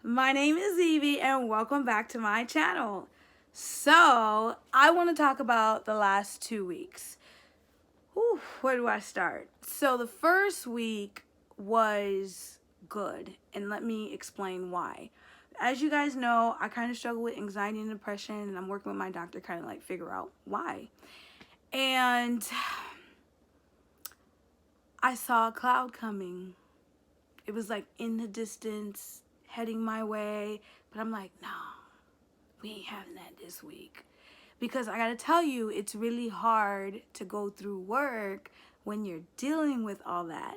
My name is Evie and welcome back to my channel. So, I want to talk about the last 2 weeks. Whew, where do I start? So, the first week was good, and let me explain why. As you guys know, I kind of struggle with anxiety and depression, and I'm working with my doctor kind of like figure out why. And I saw a cloud coming. It was like in the distance, heading my way, but I'm like, no, we ain't having that this week. Because I gotta tell you, it's really hard to go through work when you're dealing with all that,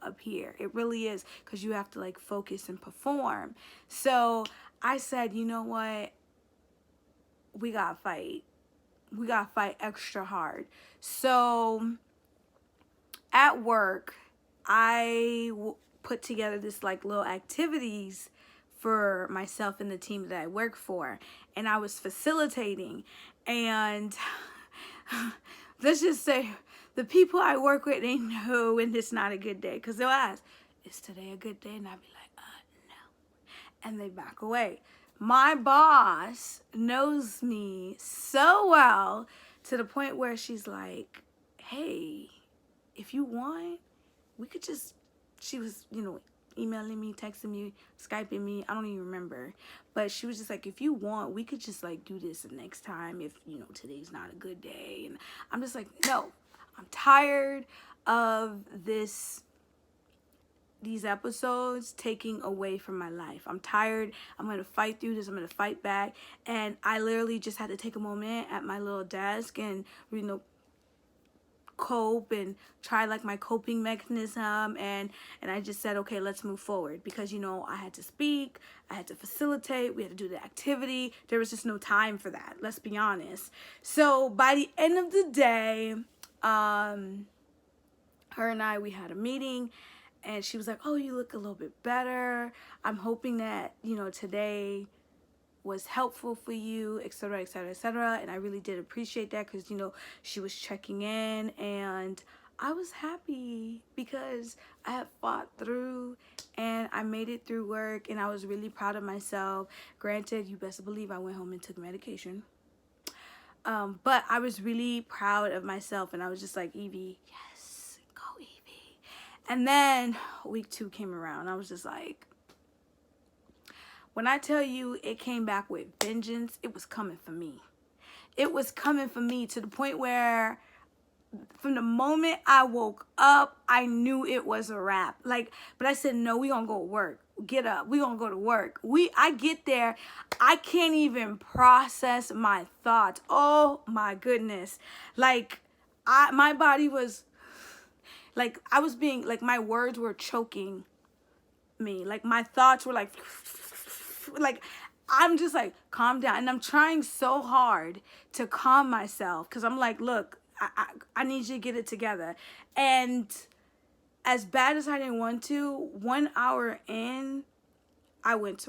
up here. It really is, because you have to like focus and perform. So I said, you know what? We gotta fight. We gotta fight extra hard. So at work, I put together this like little activities for myself and the team that I work for, and I was facilitating, and let's just say the people I work with, they know when it's not a good day, because they'll ask, is today a good day? And I'll be like, no, and they back away. My boss knows me so well to the point where she's like, hey, if you want, we could just, she was, emailing me, texting me, Skyping me, I don't even remember. But she was just like, if you want, we could just like do this the next time if, today's not a good day. And I'm just like, no, I'm tired of these episodes taking away from my life. I'm tired. I'm going to fight through this. I'm going to fight back. And I literally just had to take a moment at my little desk and, cope and try like my coping mechanism, and I just said, okay, let's move forward, because I had to speak, I had to facilitate, we had to do the activity. There was just no time for that, let's be honest. So by the end of the day, her and I, we had a meeting, and she was like, oh, you look a little bit better. I'm hoping that today was helpful for you, etc., etc., etc. And I really did appreciate that, because she was checking in, and I was happy because I had fought through and I made it through work, and I was really proud of myself. Granted, you best believe I went home and took medication, but I was really proud of myself, and I was just like, Evie, yes, go Evie. And then week 2 came around. I was just like, when I tell you it came back with vengeance, it was coming for me. It was coming for me to the point where from the moment I woke up, I knew it was a wrap. But I said, no, we gonna go to work. Get up. We gonna go to work. I get there, I can't even process my thoughts. Oh my goodness. My body was, I was being, my words were choking me. My thoughts were I'm just like, calm down. And I'm trying so hard to calm myself, because I'm like, look, I need you to get it together. And as bad as I didn't want to, 1 hour in, I went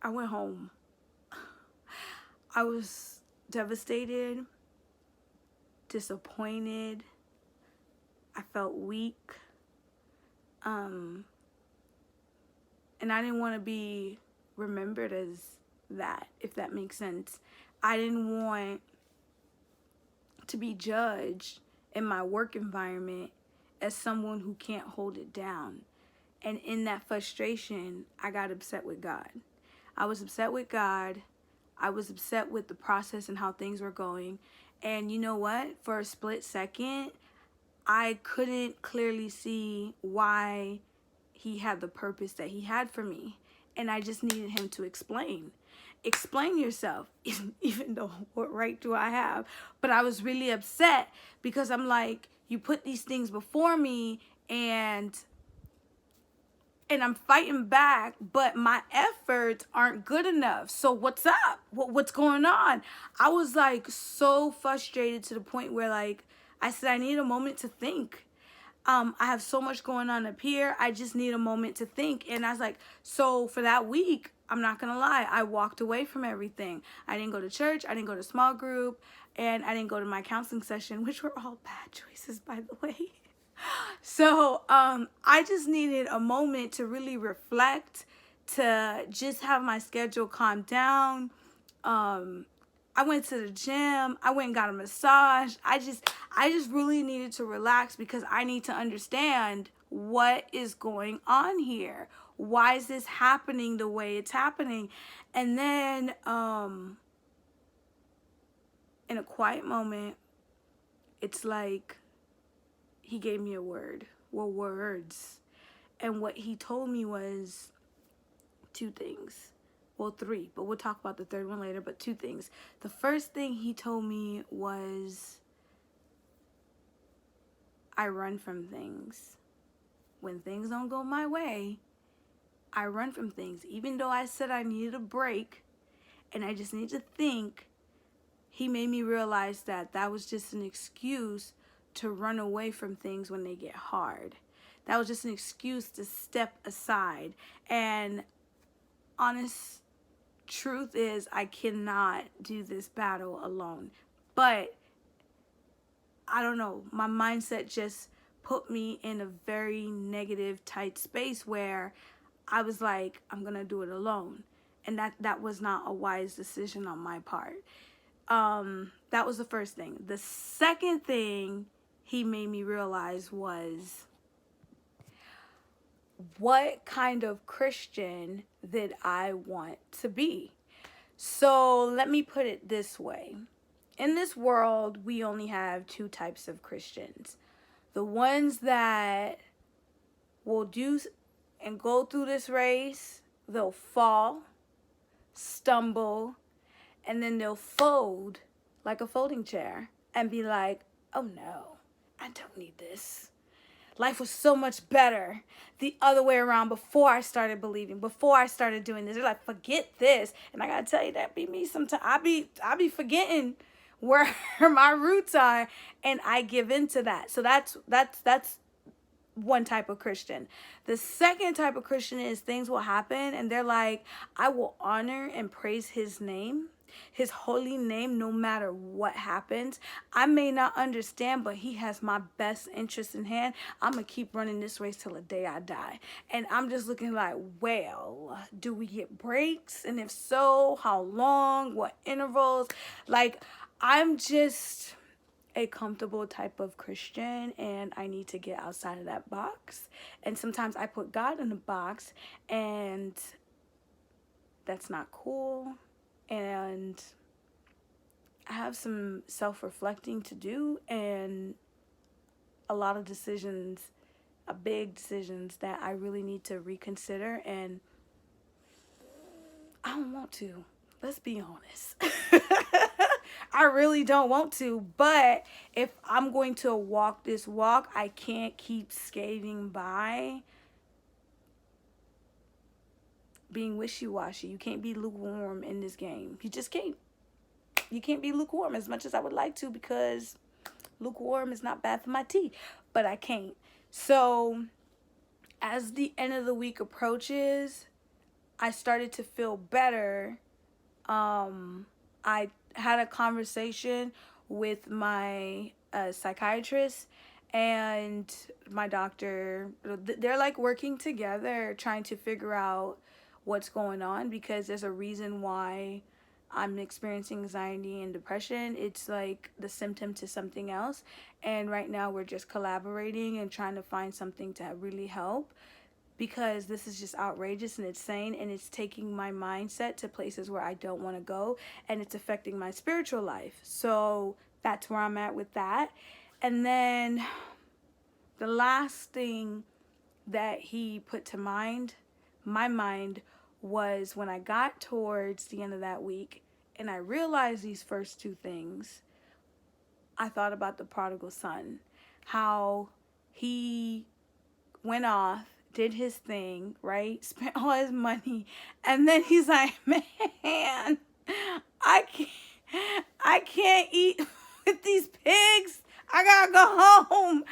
home. I was devastated, disappointed. I felt weak. And I didn't want to be remembered as that, if that makes sense. I didn't want to be judged in my work environment as someone who can't hold it down. And in that frustration, I got upset with God. I was upset with God. I was upset with the process and how things were going. And you know what? For a split second, I couldn't clearly see why he had the purpose that he had for me. And I just needed him to explain. Explain yourself, even though what right do I have? But I was really upset because I'm like, you put these things before me, and I'm fighting back, but my efforts aren't good enough. So what's up? What's going on? I was like so frustrated to the point where I said I need a moment to think. I have so much going on up here. I just need a moment to think. And I was like, so for that week, I'm not going to lie, I walked away from everything. I didn't go to church. I didn't go to small group. And I didn't go to my counseling session, which were all bad choices, by the way. So I just needed a moment to really reflect, to just have my schedule calm down. I went to the gym. I went and got a massage. I just really needed to relax because I need to understand what is going on here. Why is this happening the way it's happening? And then in a quiet moment, it's like he gave me a word. Well, words. And what he told me was two things. Well, three, but we'll talk about the third one later, but two things. The first thing he told me was, I run from things. When things don't go my way, I run from things. Even though I said I needed a break and I just need to think, he made me realize that that was just an excuse to run away from things when they get hard. That was just an excuse to step aside. And honest truth is, I cannot do this battle alone. But I don't know, my mindset just put me in a very negative, tight space where I was like, I'm gonna do it alone. And that was not a wise decision on my part. That was the first thing. The second thing he made me realize was, what kind of Christian did I want to be? So let me put it this way. In this world, we only have two types of Christians. The ones that will do and go through this race, they'll fall, stumble, and then they'll fold like a folding chair and be like, oh no, I don't need this. Life was so much better the other way around before I started believing, before I started doing this. They're like, forget this. And I gotta tell you, that be me sometimes. I be forgetting where my roots are, and I give into that. So that's one type of Christian. The second type of Christian is, things will happen and they're like, I will honor and praise his name, his holy name, no matter what happens. I may not understand, but he has my best interest in hand. I'm gonna keep running this race till the day I die. And I'm just looking like, well, do we get breaks? And if so, how long? What intervals? Like, I'm just a comfortable type of Christian, and I need to get outside of that box. And sometimes I put God in a box, and that's not cool. And I have some self-reflecting to do, and a lot of decisions, big decisions that I really need to reconsider, and I don't want to. Let's be honest. I really don't want to, but if I'm going to walk this walk, I can't keep skating by being wishy-washy. You can't be lukewarm in this game. You just can't. You can't be lukewarm as much as I would like to, because lukewarm is not bad for my tea, but I can't. So as the end of the week approaches, I started to feel better. I had a conversation with my psychiatrist and my doctor. They're like working together, trying to figure out what's going on, because there's a reason why I'm experiencing anxiety and depression. It's like the symptom to something else. And right now we're just collaborating and trying to find something to really help, because this is just outrageous and insane, and it's taking my mindset to places where I don't want to go, and it's affecting my spiritual life. So that's where I'm at with that. And then the last thing that he put to my mind, was when I got towards the end of that week and I realized these first two things. I thought about the prodigal son, how he went off, did his thing, right? Spent all his money. And then he's like, man, I can't eat with these pigs. I gotta go home.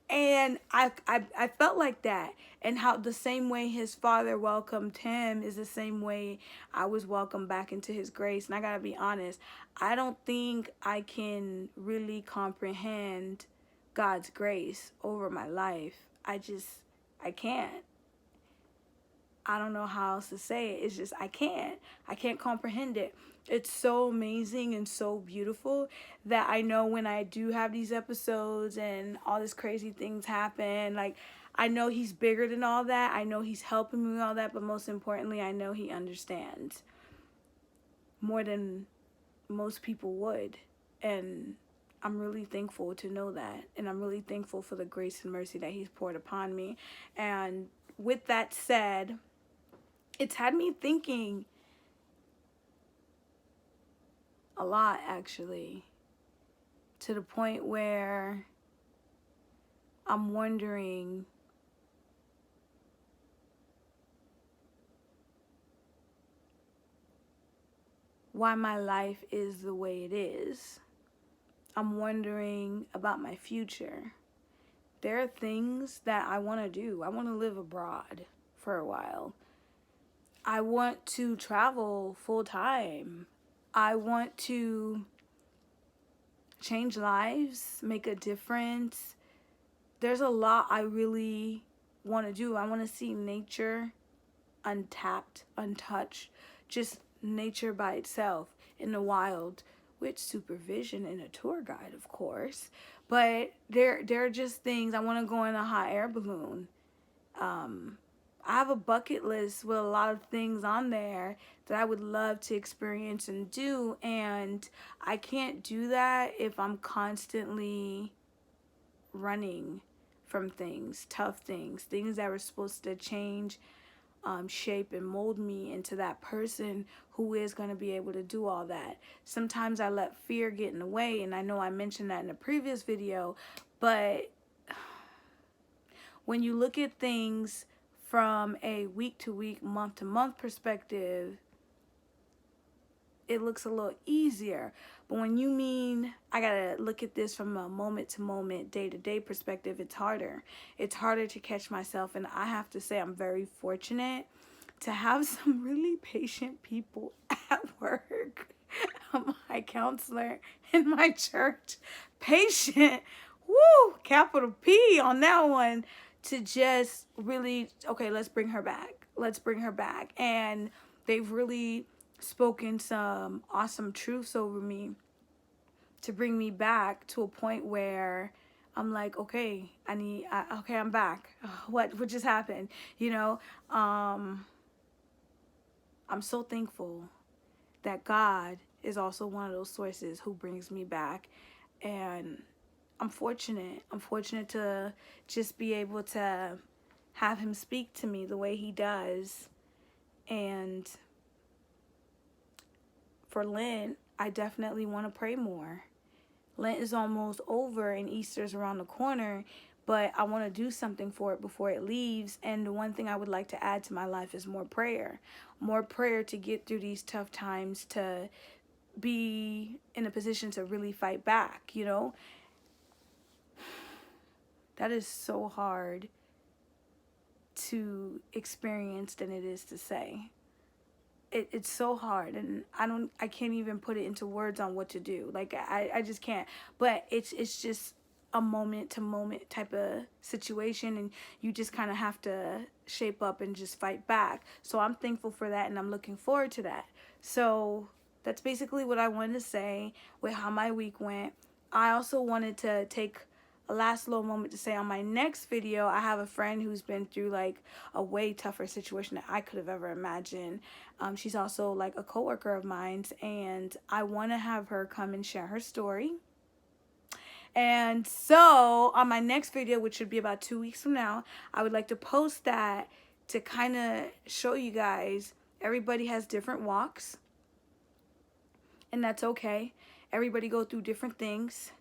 And I felt like that. And how the same way his father welcomed him is the same way I was welcomed back into his grace. And I gotta be honest, I don't think I can really comprehend God's grace over my life. I can't. I don't know how else to say it. It's just, I can't comprehend it. It's so amazing and so beautiful that I know when I do have these episodes and all these crazy things happen, like, I know he's bigger than all that. I know he's helping me with all that, but most importantly, I know he understands more than most people would. And I'm really thankful to know that. And I'm really thankful for the grace and mercy that he's poured upon me. And with that said, it's had me thinking a lot, actually, to the point where I'm wondering why my life is the way it is. I'm wondering about my future. There are things that I want to do. I want to live abroad for a while. I want to travel full time. I want to change lives, make a difference. There's a lot I really want to do. I want to see nature untapped, untouched, just nature by itself in the wild, with supervision and a tour guide, of course. But there are just things. I want to go in a hot air balloon. I have a bucket list with a lot of things on there that I would love to experience and do, and I can't do that if I'm constantly running from things, tough things, things that were supposed to change, shape and mold me into that person who is going to be able to do all that. Sometimes I let fear get in the way, and I know I mentioned that in a previous video, but when you look at things from a week to week, month to month perspective, it looks a little easier. But when you mean I gotta look at this from a moment to moment, day to day perspective, it's harder. It's harder to catch myself. And I have to say, I'm very fortunate to have some really patient people at work. My counselor in my church, patient, woo, capital P on that one, to just really, okay, let's bring her back. Let's bring her back. And they've really spoken some awesome truths over me to bring me back to a point where I'm like, okay, okay, I'm back. What just happened? You know, I'm so thankful that God is also one of those sources who brings me back. And I'm fortunate. I'm fortunate to just be able to have him speak to me the way he does. And for Lent, I definitely want to pray more. Lent is almost over and Easter's around the corner, but I want to do something for it before it leaves. And the one thing I would like to add to my life is more prayer. More prayer to get through these tough times, to be in a position to really fight back, you know? That is so hard to experience than it is to say. It's so hard, and I can't even put it into words on what to do. Like, I just can't. But it's just a moment to moment type of situation, and you just kind of have to shape up and just fight back. So I'm thankful for that, and I'm looking forward to that. So that's basically what I wanted to say with how my week went. I also wanted to take a last little moment to say, on my next video, I have a friend who's been through like a way tougher situation that I could have ever imagined. She's also like a coworker of mine, and I want to have her come and share her story. And so on my next video, which should be about 2 weeks from now, I would like to post that to kind of show you guys everybody has different walks, and that's okay. Everybody go through different things,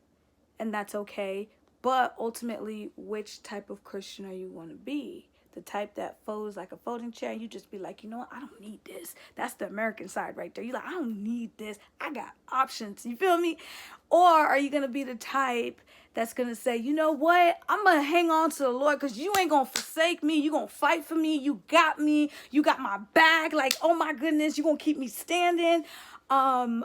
and that's okay. But ultimately, which type of Christian are you going to be? The type that folds like a folding chair, you just be like, you know what, I don't need this. That's the American side right there. You're like, I don't need this. I got options. You feel me? Or are you going to be the type that's going to say, you know what, I'm going to hang on to the Lord because you ain't going to forsake me. You going to fight for me. You got me. You got my back. Like, oh my goodness, you going to keep me standing.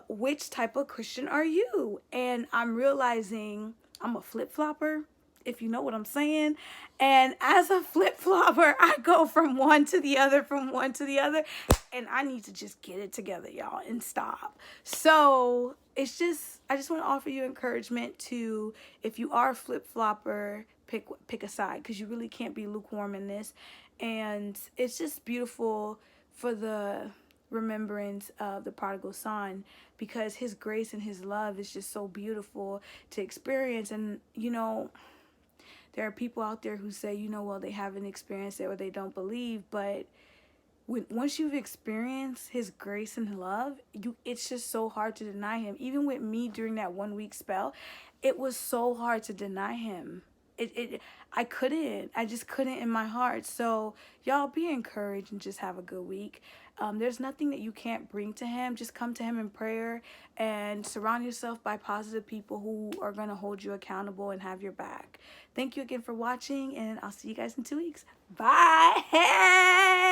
Which type of Christian are you? And I'm realizing I'm a flip-flopper. if you know what I'm saying. And as a flip-flopper, I go from one to the other, from one to the other. And I need to just get it together, y'all, and stop. So it's just, I just want to offer you encouragement to, if you are a flip-flopper, pick a side, because you really can't be lukewarm in this. And it's just beautiful for the remembrance of the prodigal son, because his grace and his love is just so beautiful to experience. And there are people out there who say, well, they haven't experienced it or they don't believe, but once you've experienced his grace and love, it's just so hard to deny him. Even with me during that 1 week spell, it was so hard to deny him. I just couldn't in my heart. So y'all, be encouraged and just have a good week. There's nothing that you can't bring to him. Just come to him in prayer and surround yourself by positive people who are going to hold you accountable and have your back. Thank you again for watching, and I'll see you guys in 2 weeks. Bye.